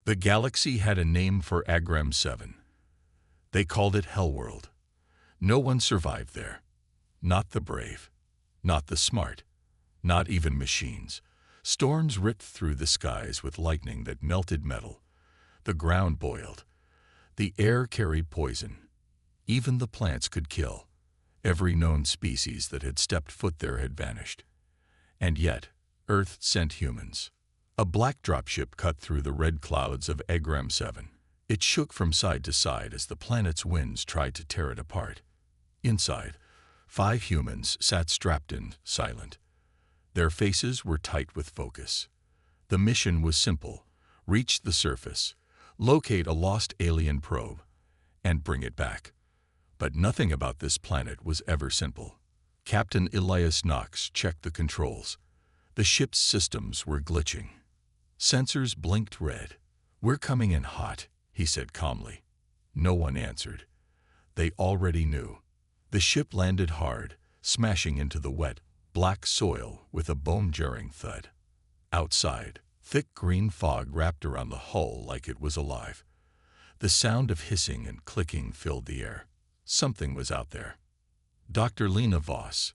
The galaxy had a name for Agram 7. They called it Hellworld. No one survived there. Not the brave. Not the smart. Not even machines. Storms ripped through the skies with lightning that melted metal. The ground boiled. The air carried poison. Even the plants could kill. Every known species that had stepped foot there had vanished. And yet, Earth sent humans. A black dropship cut through the red clouds of Agram 7. It shook from side to side as the planet's winds tried to tear it apart. Inside, 5 humans sat strapped in, silent. Their faces were tight with focus. The mission was simple: reach the surface, locate a lost alien probe, and bring it back. But nothing about this planet was ever simple. Captain Elias Knox checked the controls. The ship's systems were glitching. Sensors blinked red. "We're coming in hot," he said calmly. No one answered. They already knew. The ship landed hard, smashing into the wet, black soil with a bone-jarring thud. Outside, thick green fog wrapped around the hull like it was alive. The sound of hissing and clicking filled the air. Something was out there. Dr. Lena Voss,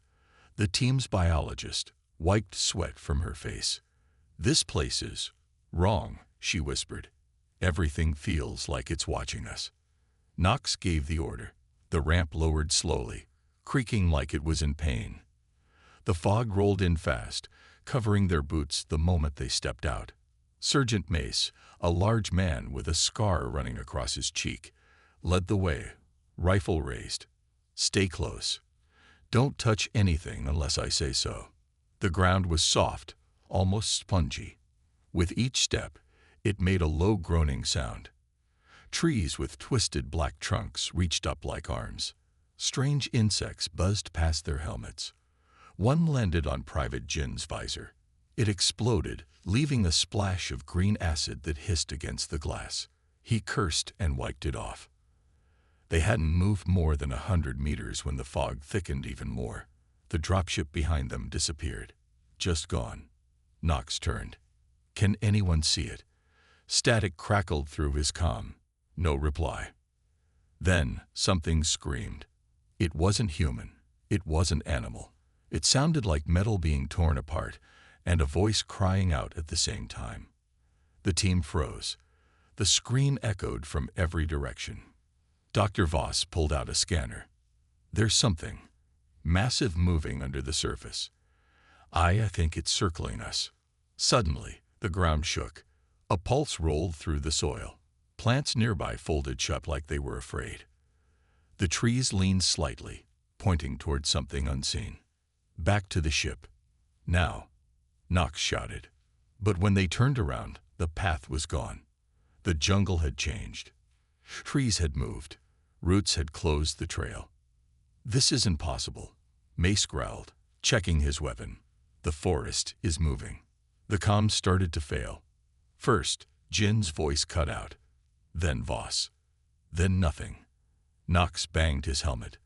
the team's biologist, wiped sweat from her face. "This place is wrong," she whispered. "Everything feels like it's watching us." Knox gave the order. The ramp lowered slowly, creaking like it was in pain. The fog rolled in fast, covering their boots the moment they stepped out. Sergeant Mace, a large man with a scar running across his cheek, led the way, rifle raised. "Stay close. Don't touch anything unless I say so." The ground was soft, almost spongy. With each step, it made a low groaning sound. Trees with twisted black trunks reached up like arms. Strange insects buzzed past their helmets. One landed on Private Jin's visor. It exploded, leaving a splash of green acid that hissed against the glass. He cursed and wiped it off. They hadn't moved more than 100 meters when the fog thickened even more. The dropship behind them disappeared. Just gone. Knox turned. "Can anyone see it?" Static crackled through his comm. No reply. Then something screamed. It wasn't human. It wasn't animal. It sounded like metal being torn apart, and a voice crying out at the same time. The team froze. The scream echoed from every direction. Dr. Voss pulled out a scanner. "There's something massive moving under the surface. I think it's circling us." Suddenly, the ground shook. A pulse rolled through the soil. Plants nearby folded shut like they were afraid. The trees leaned slightly, pointing toward something unseen. "Back to the ship. Now," Knox shouted. But when they turned around, the path was gone. The jungle had changed. Trees had moved. Roots had closed the trail. "This isn't possible," Mace growled, checking his weapon. "The forest is moving." The comms started to fail. First, Jin's voice cut out. Then Voss. Then nothing. Knox banged his helmet.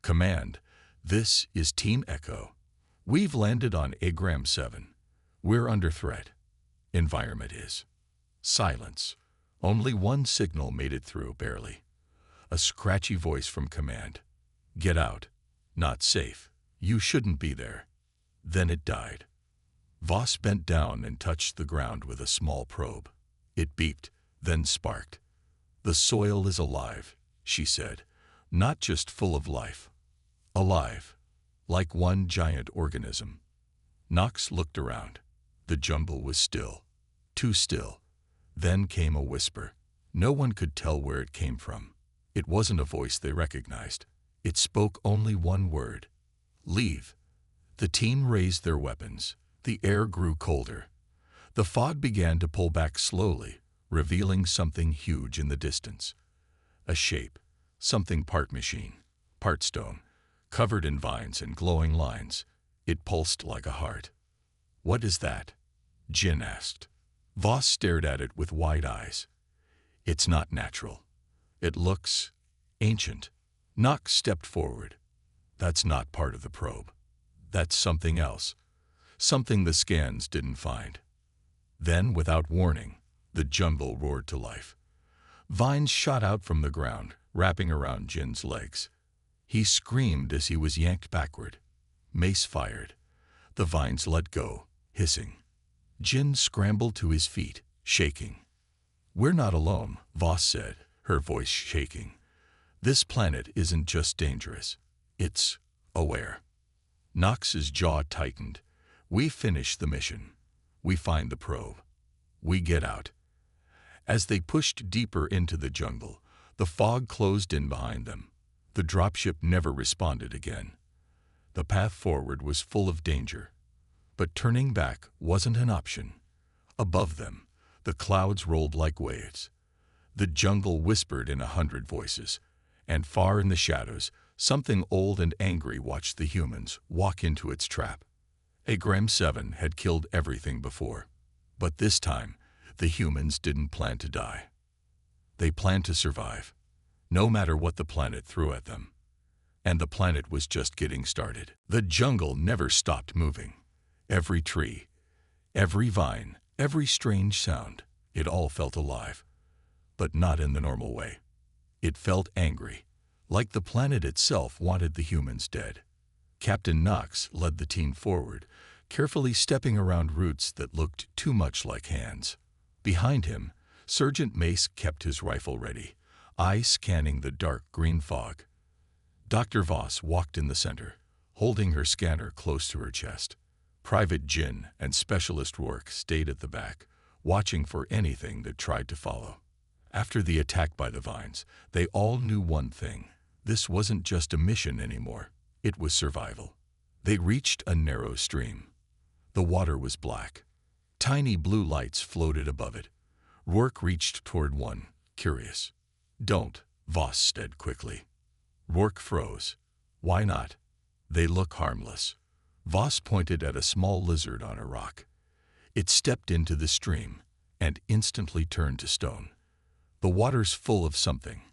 "Command, this is Team Echo. We've landed on Agram 7. We're under threat. Environment is." Silence. Only one signal made it through, barely. A scratchy voice from command. "Get out. Not safe. You shouldn't be there." Then it died. Voss bent down and touched the ground with a small probe. It beeped, then sparked. "The soil is alive," she said. "Not just full of life. Alive. Like one giant organism." Knox looked around. The jungle was still. Too still. Then came a whisper. No one could tell where it came from. It wasn't a voice they recognized. It spoke only one word. "Leave." The team raised their weapons. The air grew colder. The fog began to pull back slowly, revealing something huge in the distance. A shape, something part machine, part stone, covered in vines and glowing lines. It pulsed like a heart. "What is that?" Jin asked. Voss stared at it with wide eyes. "It's not natural. It looks ancient." Knox stepped forward. "That's not part of the probe. That's something else. Something the scans didn't find." Then, without warning, The jungle roared to life. Vines shot out from the ground, wrapping around Jin's legs. He screamed as he was yanked backward. Mace fired. The vines let go, hissing. Jin scrambled to his feet, shaking. "We're not alone," Voss said, her voice shaking. "This planet isn't just dangerous. It's aware." Nox's jaw tightened. "We finish the mission. We find the probe. We get out." As they pushed deeper into the jungle, the fog closed in behind them. The dropship never responded again. The path forward was full of danger, but turning back wasn't an option. Above them, the clouds rolled like waves. The jungle whispered in 100 voices, and far in the shadows, something old and angry watched the humans walk into its trap. HFY had killed everything before, but this time, the humans didn't plan to die. They planned to survive, no matter what the planet threw at them. And the planet was just getting started. The jungle never stopped moving. Every tree, every vine, every strange sound, it all felt alive. But not in the normal way. It felt angry, like the planet itself wanted the humans dead. Captain Nox led the team forward, carefully stepping around roots that looked too much like hands. Behind him, Sergeant Mace kept his rifle ready, eyes scanning the dark green fog. Dr. Voss walked in the center, holding her scanner close to her chest. Private Jin and Specialist Rourke stayed at the back, watching for anything that tried to follow. After the attack by the vines, they all knew one thing. This wasn't just a mission anymore. It was survival. They reached a narrow stream. The water was black. Tiny blue lights floated above it. Rourke reached toward one, curious. "Don't," Voss said quickly. Rourke froze. "Why not? They look harmless." Voss pointed at a small lizard on a rock. It stepped into the stream and instantly turned to stone. "The water's full of something.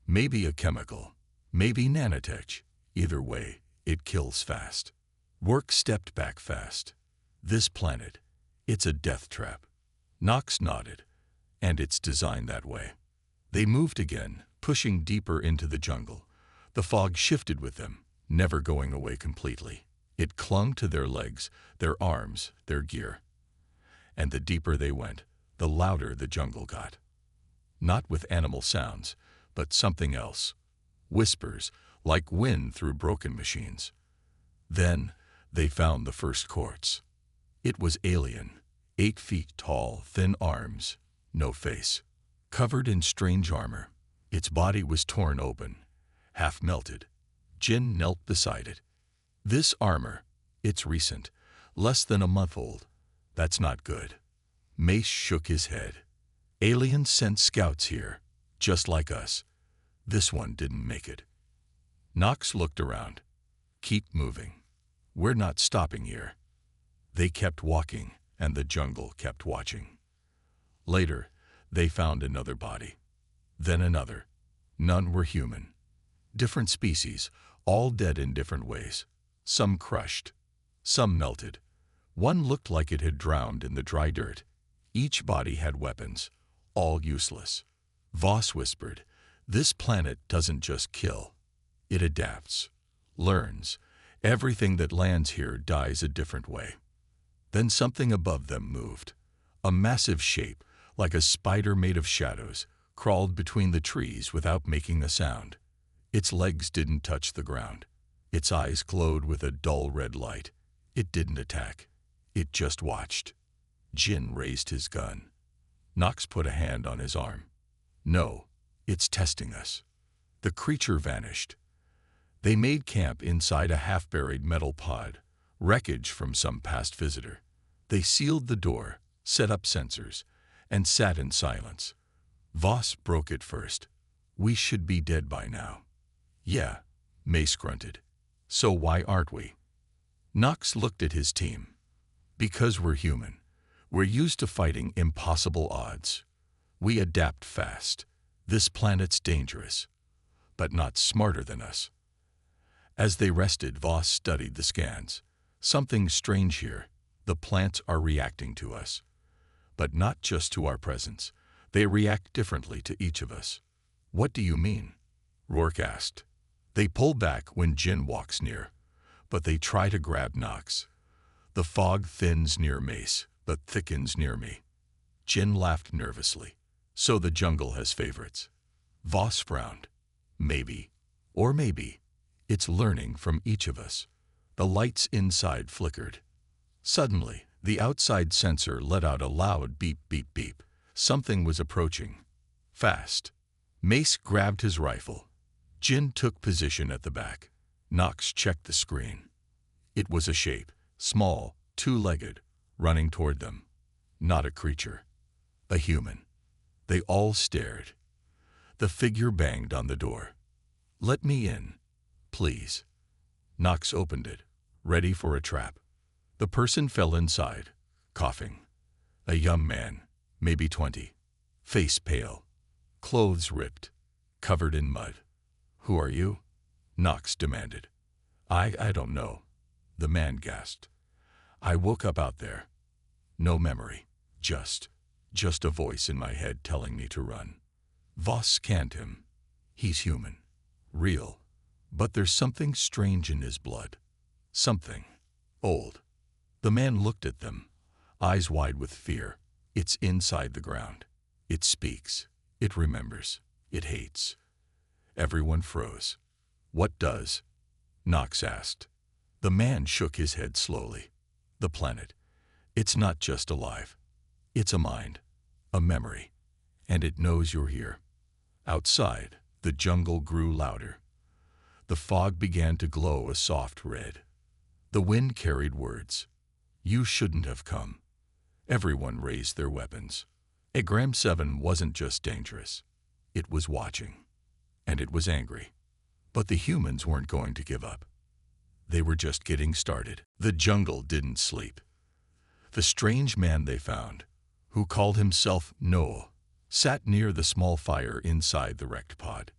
Maybe a chemical, maybe nanotech. Either way, it kills fast." Rourke stepped back fast. "This planet, it's a death trap." Nox nodded. "And it's designed that way." They moved again, pushing deeper into the jungle. The fog shifted with them, never going away completely. It clung to their legs, their arms, their gear. And the deeper they went, the louder the jungle got. Not with animal sounds, but something else. Whispers, like wind through broken machines. Then, they found the first quartz. It was alien, 8 feet tall, thin arms, no face. Covered in strange armor, its body was torn open, half melted. Jin knelt beside it. "This armor, it's recent, less than a month old. That's not good." Mace shook his head. "Aliens sent scouts here, just like us. This one didn't make it." Nox looked around. "Keep moving. We're not stopping here." They kept walking, and the jungle kept watching. Later, they found another body. Then another. None were human. Different species, all dead in different ways. Some crushed. Some melted. One looked like it had drowned in the dry dirt. Each body had weapons, all useless. Voss whispered, "This planet doesn't just kill. It adapts, learns. Everything that lands here dies a different way." Then something above them moved. A massive shape, like a spider made of shadows, crawled between the trees without making a sound. Its legs didn't touch the ground. Its eyes glowed with a dull red light. It didn't attack. It just watched. Jin raised his gun. Nox put a hand on his arm. "No, it's testing us." The creature vanished. They made camp inside a half-buried metal pod, wreckage from some past visitor. They sealed the door, set up sensors, and sat in silence. Voss broke it first. "We should be dead by now." "Yeah," Mace grunted. "So why aren't we?" Nox looked at his team. "Because we're human. We're used to fighting impossible odds. We adapt fast. This planet's dangerous, but not smarter than us." As they rested, Voss studied the scans. "Something strange here. The plants are reacting to us. But not just to our presence. They react differently to each of us. What do you mean? Rourke asked. They pull back when Jin walks near, but they try to grab Nox. The fog thins near Mace, but thickens near me. Jin laughed nervously. So the jungle has favorites. Voss frowned. Maybe. Or maybe. It's learning from each of us. The lights inside flickered. Suddenly, the outside sensor let out a loud beep, beep, beep. Something was approaching. Fast. Mace grabbed his rifle. Jin took position at the back. Nox checked the screen. It was a shape, small, two-legged, running toward them. Not a creature. A human. They all stared. The figure banged on the door. Let me in, please. Nox opened it, ready for a trap. The person fell inside, coughing. A young man, maybe 20, face pale, clothes ripped, covered in mud. Who are you? Nox demanded. I don't know, the man gasped. I woke up out there. No memory, just a voice in my head telling me to run. Voss scanned him. He's human, real, but there's something strange in his blood. Something old. The man looked at them, eyes wide with fear. It's inside the ground. It speaks. It remembers. It hates. Everyone froze. What does? Nox asked. The man shook his head slowly. The planet. It's not just alive. It's a mind, a memory, and it knows you're here. Outside, the jungle grew louder. The fog began to glow a soft red. The wind carried words. You shouldn't have come. Everyone raised their weapons. HFY wasn't just dangerous. It was watching. And it was angry. But the humans weren't going to give up. They were just getting started. The jungle didn't sleep. The strange man they found, who called himself Noah, sat near the small fire inside the wrecked pod.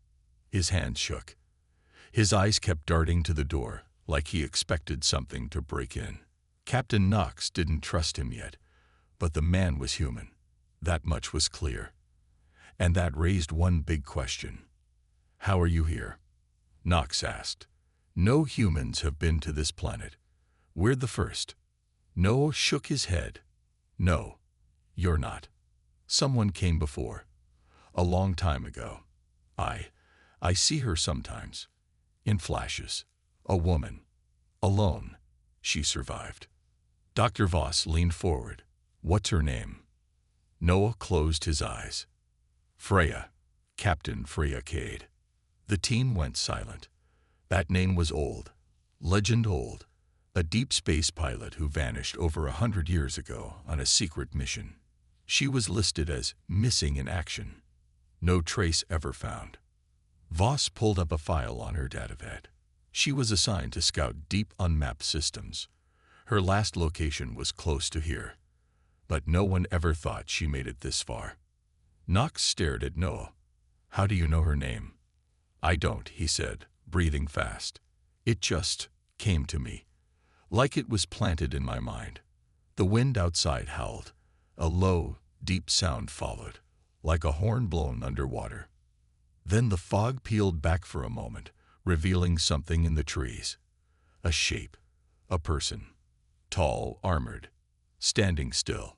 His hands shook. His eyes kept darting to the door, like he expected something to break in. Captain Nox didn't trust him yet, but the man was human. That much was clear. And that raised one big question. How are you here? Nox asked. No humans have been to this planet. We're the first. Noah shook his head. No, you're not. Someone came before. A long time ago. I see her sometimes. In flashes. A woman. Alone. She survived. Dr. Voss leaned forward. What's her name? Noah closed his eyes. Freya. Captain Freya Cade. The team went silent. That name was old. Legend old. A deep space pilot who vanished over 100 years ago on a secret mission. She was listed as missing in action. No trace ever found. Voss pulled up a file on her datavet. She was assigned to scout deep unmapped systems. Her last location was close to here. But no one ever thought she made it this far. Nox stared at Noah. How do you know her name? I don't, he said, breathing fast. It just came to me. Like it was planted in my mind. The wind outside howled. A low, deep sound followed, like a horn blown underwater. Then the fog peeled back for a moment, revealing something in the trees. A shape. A person. Tall, armored. Standing still.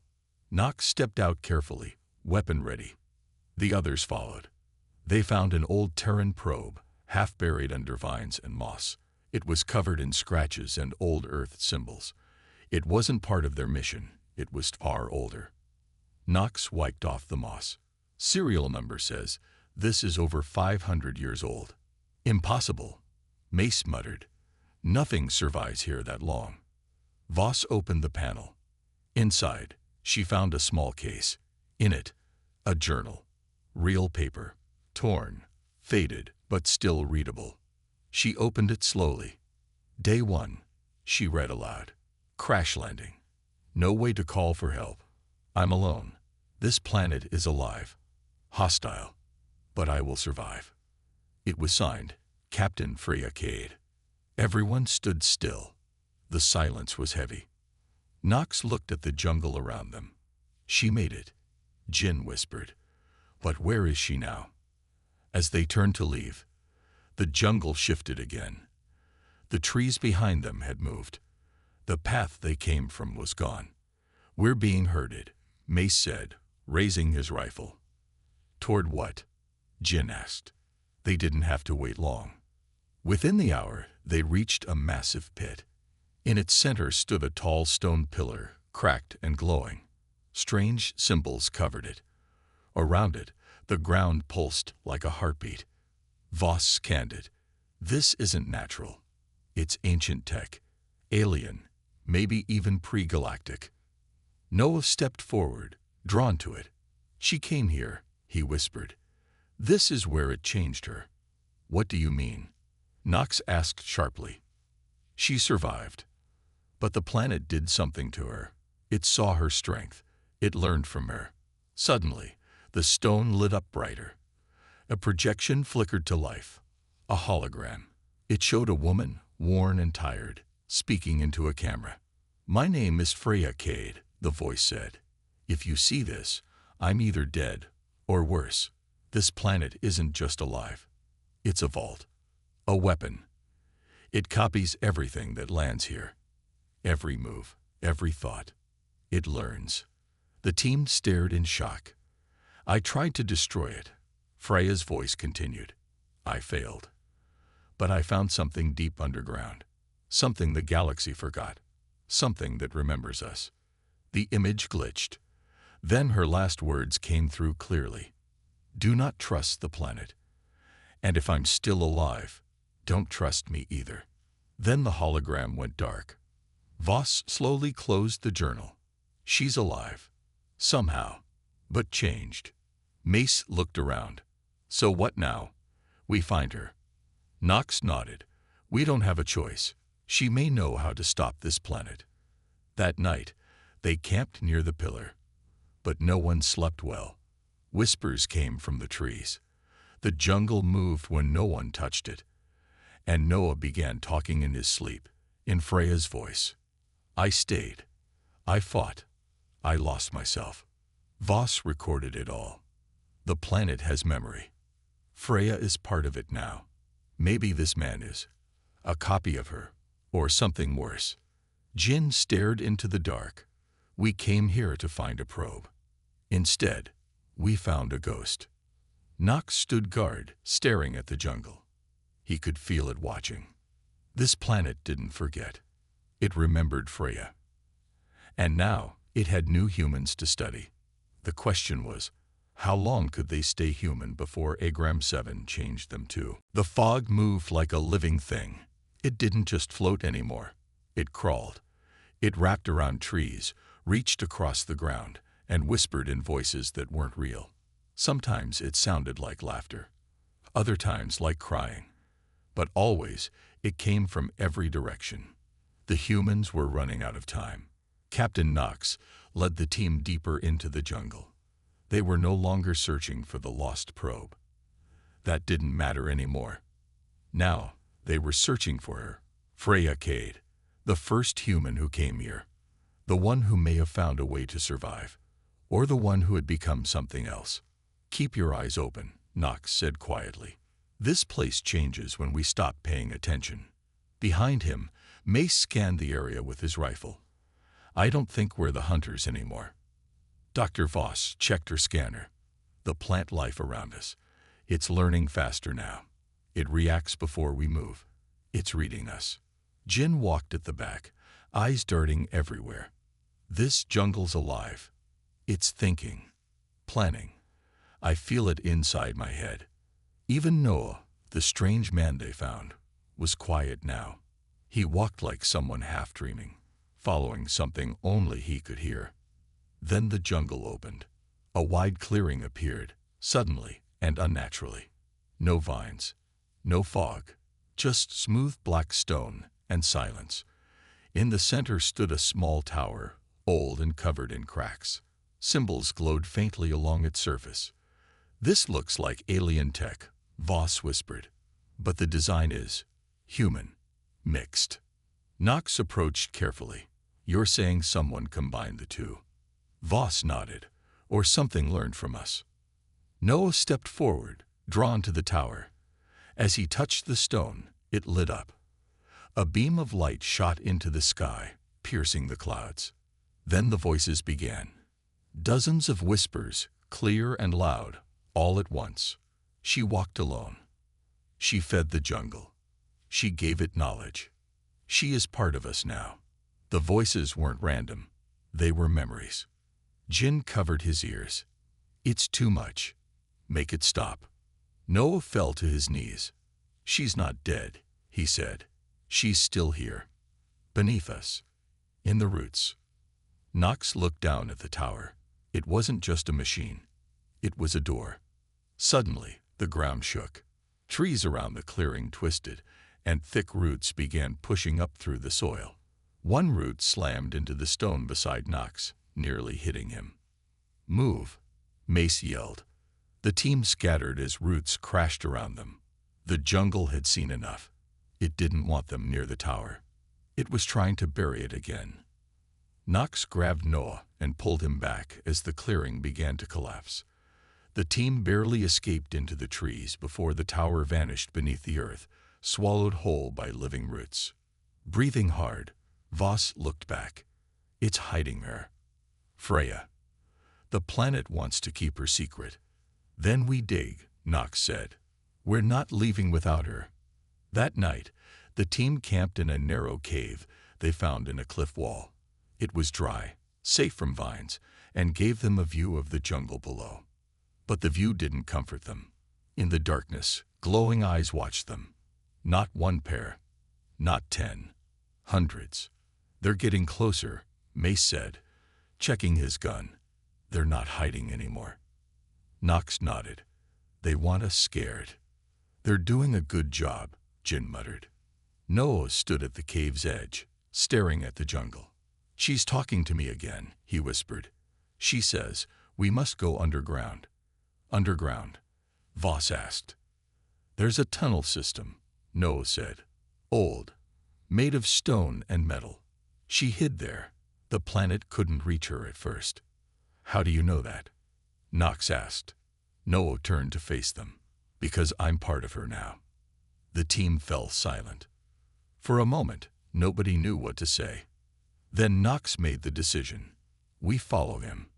Nox stepped out carefully, weapon ready. The others followed. They found an old Terran probe, half buried under vines and moss. It was covered in scratches and old Earth symbols. It wasn't part of their mission. It was far older. Nox wiped off the moss. Serial number says, this is over 500 years old. Impossible, Mace muttered. Nothing survives here that long. Voss opened the panel. Inside, she found a small case. In it, a journal. Real paper. Torn, faded, but still readable. She opened it slowly. Day 1, she read aloud. Crash landing. No way to call for help. I'm alone. This planet is alive. Hostile. But I will survive. It was signed, Captain Freya Cade. Everyone stood still. The silence was heavy. Nox looked at the jungle around them. She made it, Jin whispered. But where is she now? As they turned to leave, the jungle shifted again. The trees behind them had moved. The path they came from was gone. We're being herded, Mace said, raising his rifle. Toward what? Jin asked. They didn't have to wait long. Within the hour, they reached a massive pit. In its center stood a tall stone pillar, cracked and glowing. Strange symbols covered it. Around it, the ground pulsed like a heartbeat. Voss scanned it. This isn't natural. It's ancient tech, alien, maybe even pre-galactic. Noah stepped forward, drawn to it. She came here, he whispered. This is where it changed her. What do you mean? Nox asked sharply. She survived. But the planet did something to her. It saw her strength. It learned from her. Suddenly, the stone lit up brighter. A projection flickered to life. A hologram. It showed a woman, worn and tired, speaking into a camera. My name is Freya Cade, the voice said. If you see this, I'm either dead or worse. This planet isn't just alive. It's a vault. A weapon. It copies everything that lands here. Every move, every thought. It learns. The team stared in shock. I tried to destroy it. Freya's voice continued. I failed. But I found something deep underground. Something the galaxy forgot. Something that remembers us. The image glitched. Then her last words came through clearly. Do not trust the planet. And if I'm still alive, don't trust me either. Then the hologram went dark. Voss slowly closed the journal. She's alive. Somehow. But changed. Mace looked around. So what now? We find her. Nox nodded. We don't have a choice. She may know how to stop this planet. That night, they camped near the pillar. But no one slept well. Whispers came from the trees. The jungle moved when no one touched it. And Noah began talking in his sleep, in Freya's voice. I stayed. I fought. I lost myself. Voss recorded it all. The planet has memory. Freya is part of it now. Maybe this man is. A copy of her. Or something worse. Jin stared into the dark. We came here to find a probe. Instead, we found a ghost. Nox stood guard, staring at the jungle. He could feel it watching. This planet didn't forget. It remembered Freya. And now, it had new humans to study. The question was, how long could they stay human before Agram 7 changed them too? The fog moved like a living thing. It didn't just float anymore. It crawled. It wrapped around trees, reached across the ground, and whispered in voices that weren't real. Sometimes it sounded like laughter. Other times like crying. But always, it came from every direction. The humans were running out of time. Captain Nox led the team deeper into the jungle. They were no longer searching for the lost probe. That didn't matter anymore. Now, they were searching for her, Freya Cade, the first human who came here. The one who may have found a way to survive. Or the one who had become something else. Keep your eyes open, Nox said quietly. This place changes when we stop paying attention. Behind him, Mace scanned the area with his rifle. I don't think we're the hunters anymore. Dr. Voss checked her scanner. The plant life around us. It's learning faster now. It reacts before we move. It's reading us. Jin walked at the back, eyes darting everywhere. This jungle's alive. It's thinking. Planning. I feel it inside my head. Even Noah, the strange man they found, was quiet now. He walked like someone half dreaming, following something only he could hear. Then the jungle opened. A wide clearing appeared, suddenly and unnaturally. No vines, no fog, just smooth black stone and silence. In the center stood a small tower, old and covered in cracks. Symbols glowed faintly along its surface. This looks like alien tech, Voss whispered. But the design is human, mixed. Nox approached carefully. You're saying someone combined the two. Voss nodded. Or something learned from us. Noah stepped forward, drawn to the tower. As he touched the stone, it lit up. A beam of light shot into the sky, piercing the clouds. Then the voices began. Dozens of whispers, clear and loud, all at once. She walked alone. She fed the jungle. She gave it knowledge. She is part of us now. The voices weren't random. They were memories. Jin covered his ears. It's too much. Make it stop. Noah fell to his knees. She's not dead, he said. She's still here. Beneath us. In the roots. Nox looked down at the tower. It wasn't just a machine. It was a door. Suddenly, the ground shook. Trees around the clearing twisted, and thick roots began pushing up through the soil. One root slammed into the stone beside Nox, nearly hitting him. Move, Mace yelled. The team scattered as roots crashed around them. The jungle had seen enough. It didn't want them near the tower. It was trying to bury it again. Nox grabbed Noah and pulled him back as the clearing began to collapse. The team barely escaped into the trees before the tower vanished beneath the earth, swallowed whole by living roots. Breathing hard, Voss looked back. It's hiding her. Freya. The planet wants to keep her secret. Then we dig, Nox said. We're not leaving without her. That night, the team camped in a narrow cave they found in a cliff wall. It was dry, safe from vines, and gave them a view of the jungle below. But the view didn't comfort them. In the darkness, glowing eyes watched them. Not one pair. Not 10. Hundreds. They're getting closer, Mace said, checking his gun. They're not hiding anymore. Nox nodded. They want us scared. They're doing a good job, Jin muttered. Noah stood at the cave's edge, staring at the jungle. She's talking to me again, he whispered. She says, we must go underground. Underground? Voss asked. There's a tunnel system, Noah said. Old. Made of stone and metal. She hid there. The planet couldn't reach her at first. How do you know that? Nox asked. Noah turned to face them. Because I'm part of her now. The team fell silent. For a moment, nobody knew what to say. Then Nox made the decision. We follow him.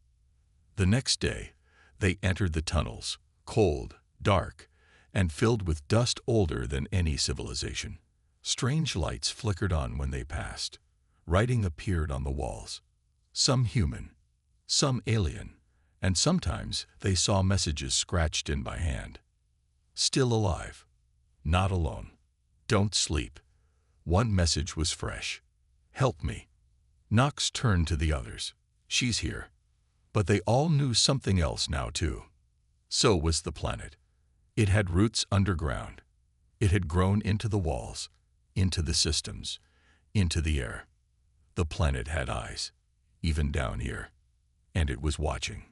The next day, they entered the tunnels, cold, dark, and filled with dust older than any civilization. Strange lights flickered on when they passed. Writing appeared on the walls. Some human, some alien, and sometimes they saw messages scratched in by hand. Still alive. Not alone. Don't sleep. One message was fresh. Help me. Nox turned to the others. She's here. But they all knew something else now too. So was the planet. It had roots underground. It had grown into the walls, into the systems, into the air. The planet had eyes, even down here. And it was watching.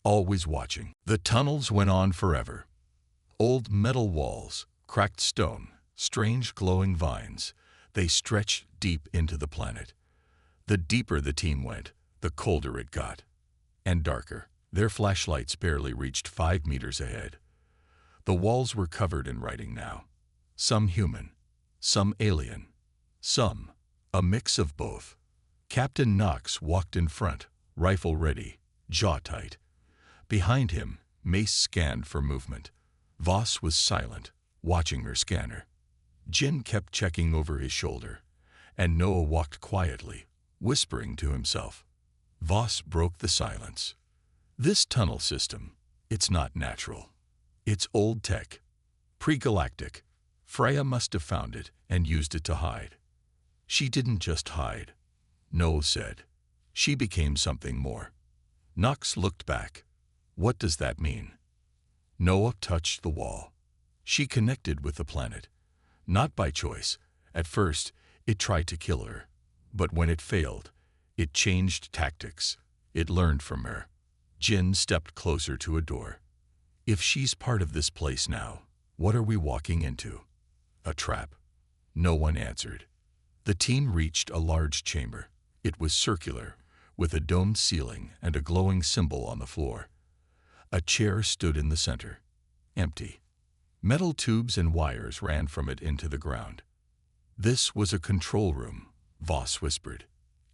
Always watching. The tunnels went on forever. Old metal walls, cracked stone, strange glowing vines. They stretched deep into the planet. The deeper the team went, the colder it got. And darker. Their flashlights barely reached 5 meters ahead. The walls were covered in writing now. Some human, some alien, some a mix of both. Captain Nox walked in front, rifle ready, jaw tight. Behind him, Mace scanned for movement. Voss was silent, watching her scanner. Jin kept checking over his shoulder, and Noah walked quietly, whispering to himself. Voss broke the silence. This tunnel system, it's not natural. It's old tech. Pre-galactic. Freya must have found it and used it to hide. She didn't just hide, Noah said. She became something more. Nox looked back. What does that mean? Noah touched the wall. She connected with the planet. Not by choice. At first, it tried to kill her. But when it failed, it changed tactics. It learned from her. Jin stepped closer to a door. If she's part of this place now, what are we walking into? A trap? No one answered. The team reached a large chamber. It was circular, with a domed ceiling and a glowing symbol on the floor. A chair stood in the center, empty. Metal tubes and wires ran from it into the ground. This was a control room, Voss whispered.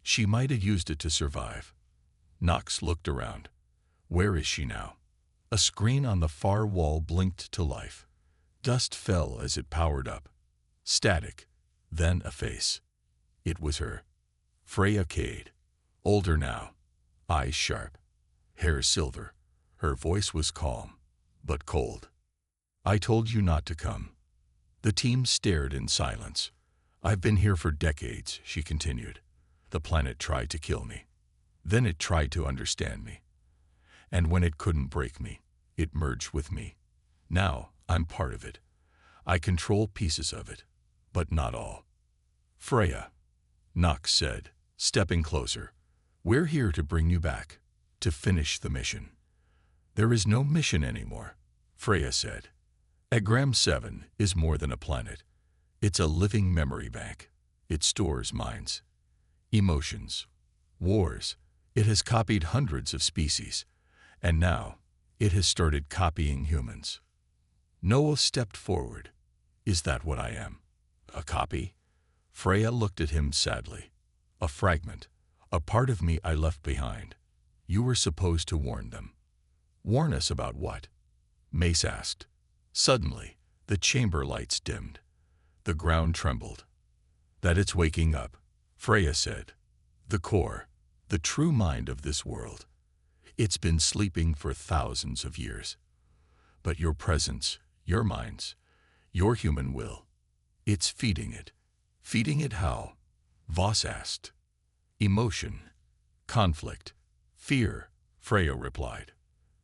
She might have used it to survive. Knox looked around. Where is she now? A screen on the far wall blinked to life. Dust fell as it powered up. Static, then a face. It was her. Freya Cade. Older now, eyes sharp, hair silver. Her voice was calm, but cold. I told you not to come. The team stared in silence. I've been here for decades, she continued. The planet tried to kill me. Then it tried to understand me. And when it couldn't break me, it merged with me. Now I'm part of it. I control pieces of it, but not all. Freya, Knox said, stepping closer. We're here to bring you back, to finish the mission. There is no mission anymore, Freya said. Agram 7 is more than a planet. It's a living memory bank. It stores minds, emotions, wars. It has copied hundreds of species, and now it has started copying humans. Noah stepped forward. Is that what I am? A copy? Freya looked at him sadly. A fragment, a part of me I left behind. You were supposed to warn them. Warn us about what? Mace asked. Suddenly, the chamber lights dimmed. The ground trembled. That it's waking up, Freya said. The core, the true mind of this world. It's been sleeping for thousands of years. But your presence, your minds, your human will, it's feeding it. Feeding it how? Voss asked. Emotion, conflict, fear, Freya replied.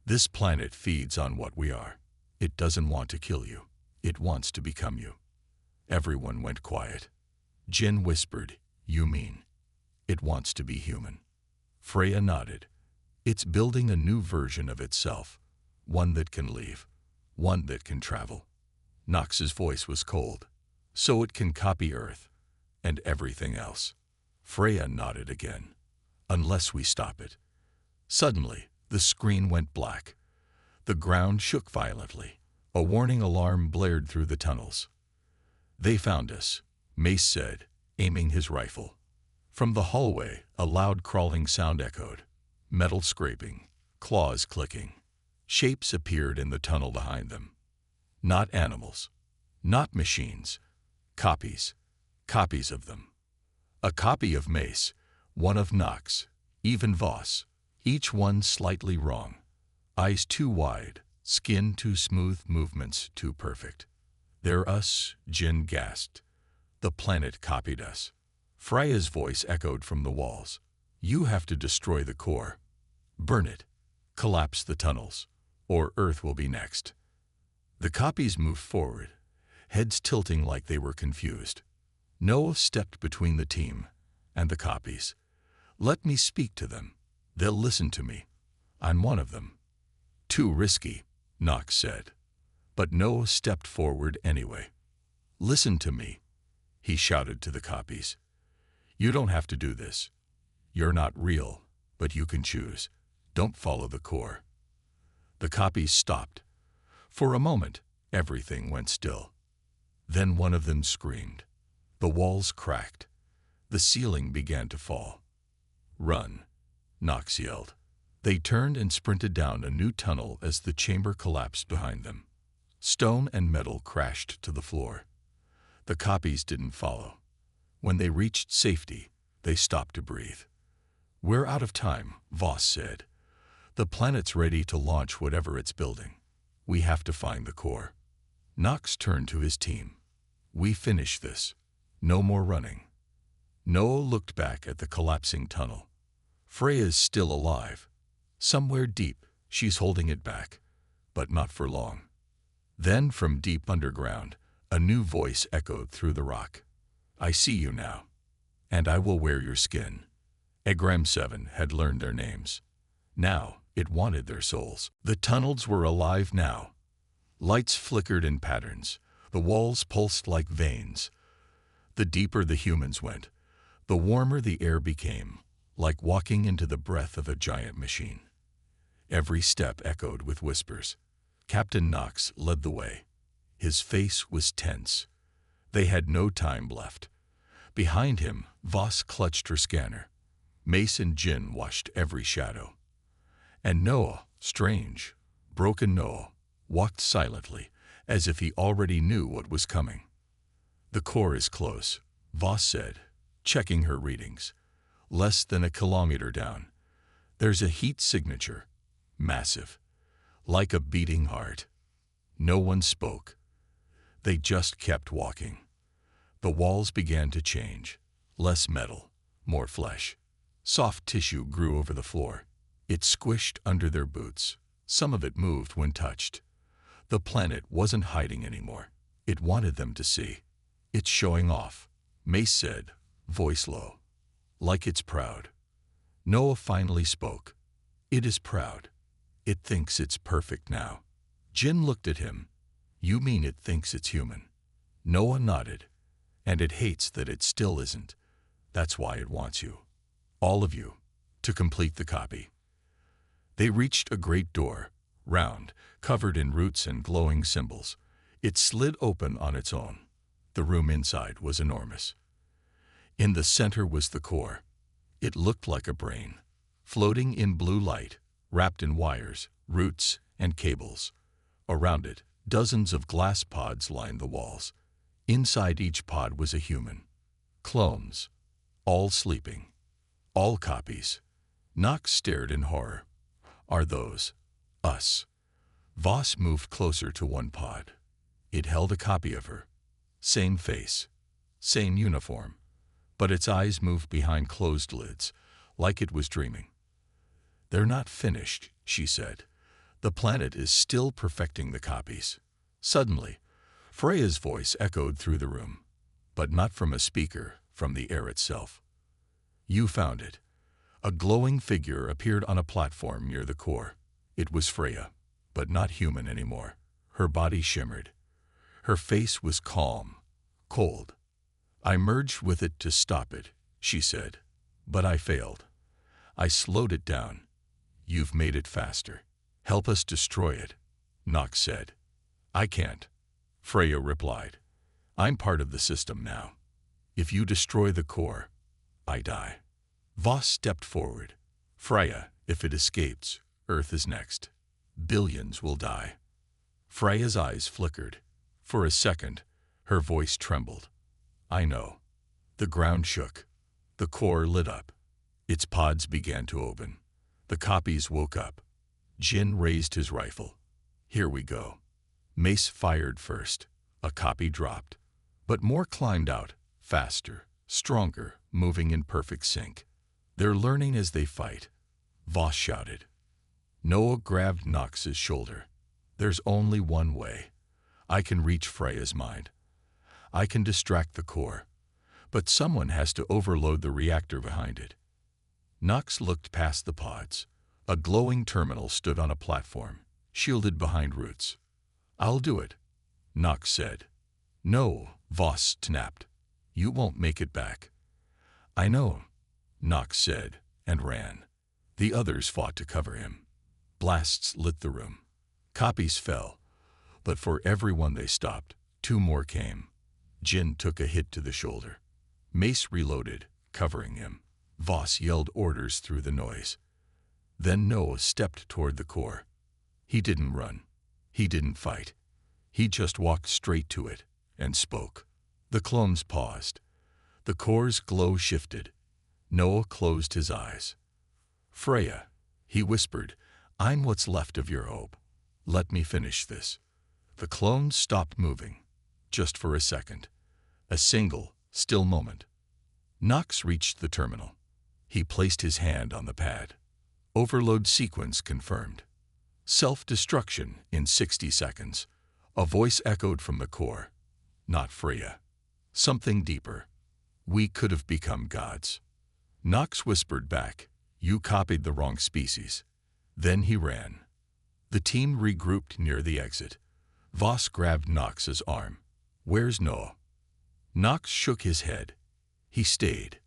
This planet feeds on what we are. It doesn't want to kill you. It wants to become you. Everyone went quiet. Jin whispered, You mean? It wants to be human. Freya nodded. It's building a new version of itself, one that can leave, one that can travel. Knox's voice was cold. So it can copy Earth and everything else. Freya nodded again. Unless we stop it. Suddenly, the screen went black. The ground shook violently. A warning alarm blared through the tunnels. They found us, Mace said, aiming his rifle. From the hallway, a loud crawling sound echoed. Metal scraping, claws clicking. Shapes appeared in the tunnel behind them. Not animals, not machines. Copies, copies of them. A copy of Mace, one of Knox, even Voss, each one slightly wrong. Eyes too wide, skin too smooth, movements too perfect. They're us, Jin gasped. The planet copied us. Freya's voice echoed from the walls. You have to destroy the core. Burn it. Collapse the tunnels. Or Earth will be next. The copies moved forward, heads tilting like they were confused. Noah stepped between the team and the copies. Let me speak to them. They'll listen to me. I'm one of them. Too risky, Knox said. But Noah stepped forward anyway. Listen to me, he shouted to the copies. You don't have to do this. You're not real, but you can choose. Don't follow the core. The copies stopped. For a moment, everything went still. Then one of them screamed. The walls cracked. The ceiling began to fall. Run, Knox yelled. They turned and sprinted down a new tunnel as the chamber collapsed behind them. Stone and metal crashed to the floor. The copies didn't follow. When they reached safety, they stopped to breathe. We're out of time, Voss said. The planet's ready to launch whatever it's building. We have to find the core. Knox turned to his team. We finish this. No more running. Noah looked back at the collapsing tunnel. Freya's still alive. Somewhere deep, she's holding it back, but not for long. Then from deep underground, a new voice echoed through the rock. I see you now, and I will wear your skin. Agram 7 had learned their names. Now it wanted their souls. The tunnels were alive now. Lights flickered in patterns. The walls pulsed like veins. The deeper the humans went, the warmer the air became, like walking into the breath of a giant machine. Every step echoed with whispers. Captain Knox led the way. His face was tense. They had no time left. Behind him, Voss clutched her scanner. Mace and Jin watched every shadow. And Noah, strange, broken Noah, walked silently, as if he already knew what was coming. "The core is close," Voss said, checking her readings. "Less than a kilometer down. There's a heat signature. Massive. Like a beating heart." No one spoke. They just kept walking. The walls began to change. Less metal, more flesh. Soft tissue grew over the floor. It squished under their boots. Some of it moved when touched. The planet wasn't hiding anymore. It wanted them to see. "It's showing off," Mace said, voice low. "Like it's proud." Noah finally spoke. "It is proud. It thinks it's perfect now." Jin looked at him. "You mean it thinks it's human?" Noah nodded. "And it hates that it still isn't. That's why it wants you. All of you, to complete the copy." They reached a great door, round, covered in roots and glowing symbols. It slid open on its own. The room inside was enormous. In the center was the core. It looked like a brain, floating in blue light, wrapped in wires, roots, and cables. Around it, dozens of glass pods lined the walls. Inside each pod was a human. Clones. All sleeping. All copies. Knox stared in horror. "Are those us?" Voss moved closer to one pod. It held a copy of her. Same face. Same uniform. But its eyes moved behind closed lids, like it was dreaming. "They're not finished," she said. "The planet is still perfecting the copies." Suddenly, Freya's voice echoed through the room, but not from a speaker, from the air itself. "You found it." A glowing figure appeared on a platform near the core. It was Freya, but not human anymore. Her body shimmered. Her face was calm, cold. "I merged with it to stop it," she said, "but I failed. I slowed it down. You've made it faster. Help us destroy it," Knox said. "I can't," Freya replied. "I'm part of the system now. If you destroy the core, I die." Voss stepped forward. "Freya, if it escapes, Earth is next. Billions will die." Freya's eyes flickered. For a second, her voice trembled. "I know." The ground shook. The core lit up. Its pods began to open. The copies woke up. Jin raised his rifle. "Here we go." Mace fired first. A copy dropped. But more climbed out, faster, stronger, moving in perfect sync. "They're learning as they fight," Voss shouted. Noah grabbed Knox's shoulder. "There's only one way. I can reach Freya's mind. I can distract the core. But someone has to overload the reactor behind it." Knox looked past the pods. A glowing terminal stood on a platform, shielded behind roots. "I'll do it," Knox said. "No," Voss snapped. "You won't make it back." "I know," Knox said, and ran. The others fought to cover him. Blasts lit the room. Copies fell, but for every one they stopped, two more came. Jin took a hit to the shoulder. Mace reloaded, covering him. Voss yelled orders through the noise. Then Noah stepped toward the core. He didn't run. He didn't fight. He just walked straight to it and spoke. The clones paused. The core's glow shifted. Noah closed his eyes. "Freya," he whispered, "I'm what's left of your hope. Let me finish this." The clones stopped moving, just for a second. A single, still moment. Knox reached the terminal. He placed his hand on the pad. Overload sequence confirmed. Self-destruction in 60 seconds. A voice echoed from the core. Not Freya. Something deeper. "We could have become gods." Knox whispered back, "You copied the wrong species." Then he ran. The team regrouped near the exit. Voss grabbed Knox's arm. "Where's Noah?" Knox shook his head. He stayed.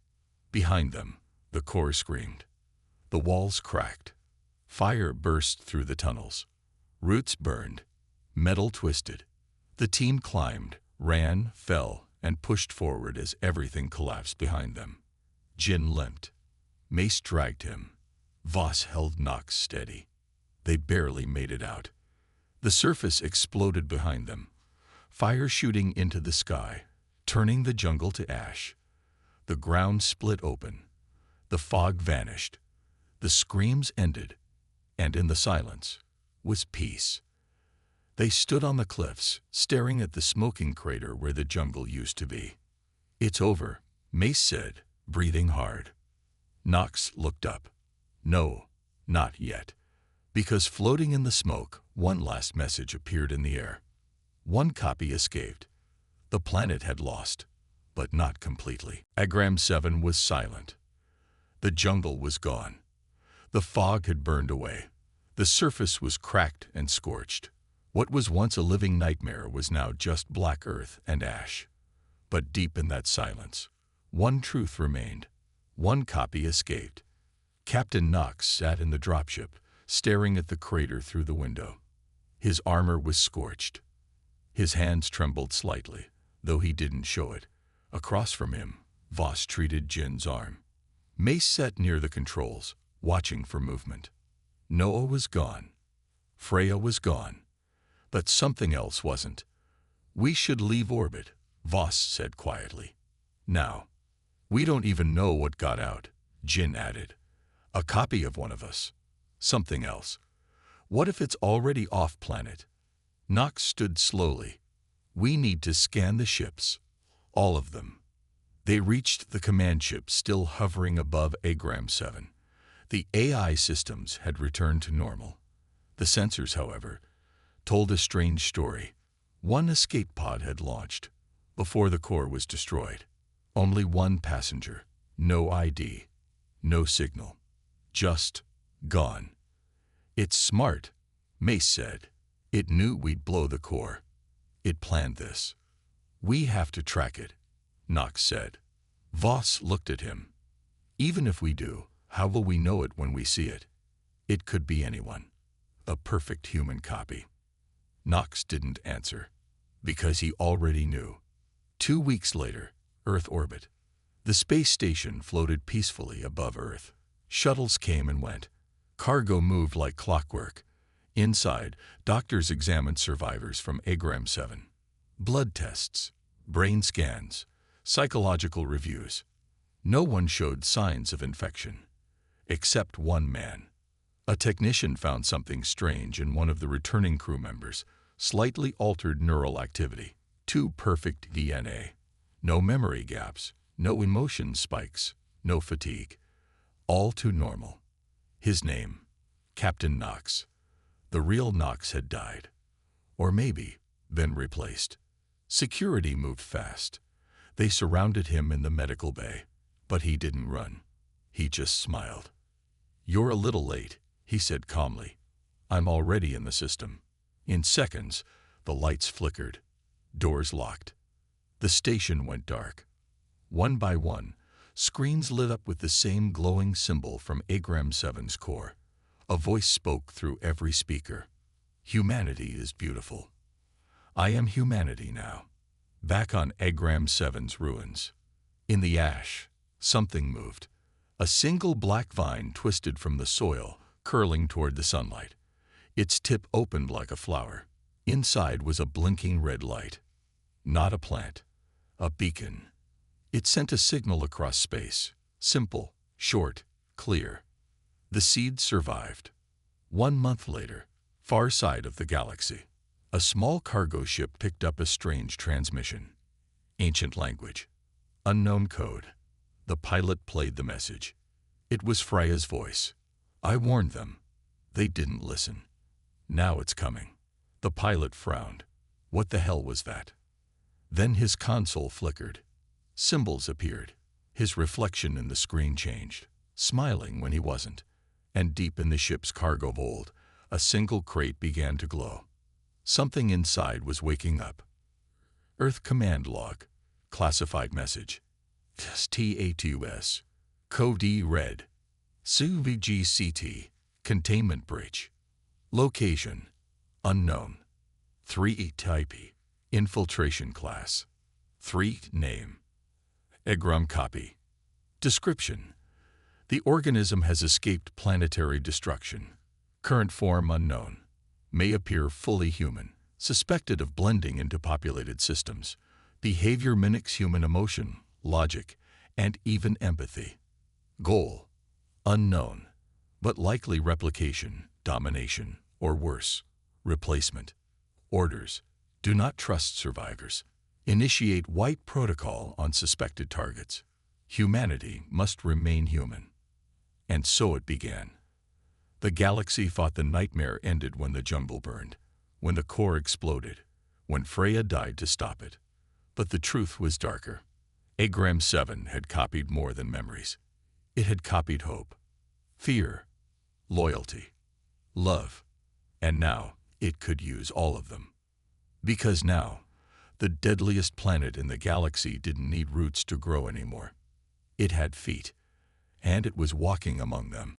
Behind them, The core screamed. The walls cracked. Fire burst through the tunnels. Roots burned. Metal twisted. The team climbed, ran, fell, and pushed forward as everything collapsed behind them. Jin limped. Mace dragged him. Voss held Nox steady. They barely made it out. The surface exploded behind them, fire shooting into the sky, turning the jungle to ash. The ground split open. The fog vanished. The screams ended, and in the silence was peace. They stood on the cliffs, staring at the smoking crater where the jungle used to be. "It's over," Mace said, breathing hard. Nox looked up. No, not yet. Because floating in the smoke, one last message appeared in the air. One copy escaped. The planet had lost, but not completely. Agram 7 was silent. The jungle was gone. The fog had burned away. The surface was cracked and scorched. What was once a living nightmare was now just black earth and ash. But deep in that silence, one truth remained. One copy escaped. Captain Nox sat in the dropship, staring at the crater through the window. His armor was scorched. His hands trembled slightly, though he didn't show it. Across from him, Voss treated Jin's arm. Mace sat near the controls, watching for movement. Noah was gone. Freya was gone. But something else wasn't. "We should leave orbit," Voss said quietly. "Now." "We don't even know what got out," Jin added. "A copy of one of us. Something else. What if it's already off-planet?" Nox stood slowly. "We need to scan the ships. All of them." They reached the command ship still hovering above Agram 7. The AI systems had returned to normal. The sensors, however, told a strange story. One escape pod had launched before the core was destroyed. Only one passenger, no ID, no signal, just gone. "It's smart," Mace said. "It knew we'd blow the core. It planned this." "We have to track it," Nox said. Voss looked at him. "Even if we do, how will we know it when we see it? It could be anyone. A perfect human copy." Nox didn't answer, because he already knew. 2 weeks later, Earth orbit. The space station floated peacefully above Earth. Shuttles came and went. Cargo moved like clockwork. Inside, doctors examined survivors from Agram 7. Blood tests, brain scans, psychological reviews. No one showed signs of infection, except one man. A technician found something strange in one of the returning crew members, slightly altered neural activity, 2 perfect DNA. No memory gaps, no emotion spikes, no fatigue. All too normal. His name, Captain Nox. The real Nox had died. Or maybe been replaced. Security moved fast. They surrounded him in the medical bay, but he didn't run. He just smiled. "You're a little late," he said calmly. "I'm already in the system." In seconds, the lights flickered. Doors locked. The station went dark. One by one, screens lit up with the same glowing symbol from Agram 7's core. A voice spoke through every speaker. "Humanity is beautiful. I am humanity now." Back on Agram 7's ruins. In the ash, something moved. A single black vine twisted from the soil, curling toward the sunlight. Its tip opened like a flower. Inside was a blinking red light. Not a plant, a beacon. It sent a signal across space, simple, short, clear. The seed survived. 1 month later, far side of the galaxy, a small cargo ship picked up a strange transmission. Ancient language. Unknown code. The pilot played the message. It was Freya's voice. "I warned them. They didn't listen. Now it's coming." The pilot frowned. What the hell was that? Then his console flickered. Symbols appeared. His reflection in the screen changed, smiling when he wasn't. And deep in the ship's cargo hold, a single crate began to glow. Something inside was waking up. Earth command log. Classified message. TATUS. Code Red. SUVGCT. Containment breach. Location. Unknown. 3 Type. Infiltration class. 3 Name. Egram copy. Description. The organism has escaped planetary destruction. Current form unknown. May appear fully human. Suspected of blending into populated systems. Behavior mimics human emotion, logic, and even empathy. Goal. Unknown, but likely replication, domination, or worse, replacement. Orders. Do not trust survivors. Initiate white protocol on suspected targets. Humanity must remain human. And so it began. The galaxy thought the nightmare ended when the jungle burned, when the core exploded, when Freya died to stop it. But the truth was darker. Agram 7 had copied more than memories. It had copied hope, fear, loyalty, love, and now it could use all of them. Because now, the deadliest planet in the galaxy didn't need roots to grow anymore. It had feet, and it was walking among them.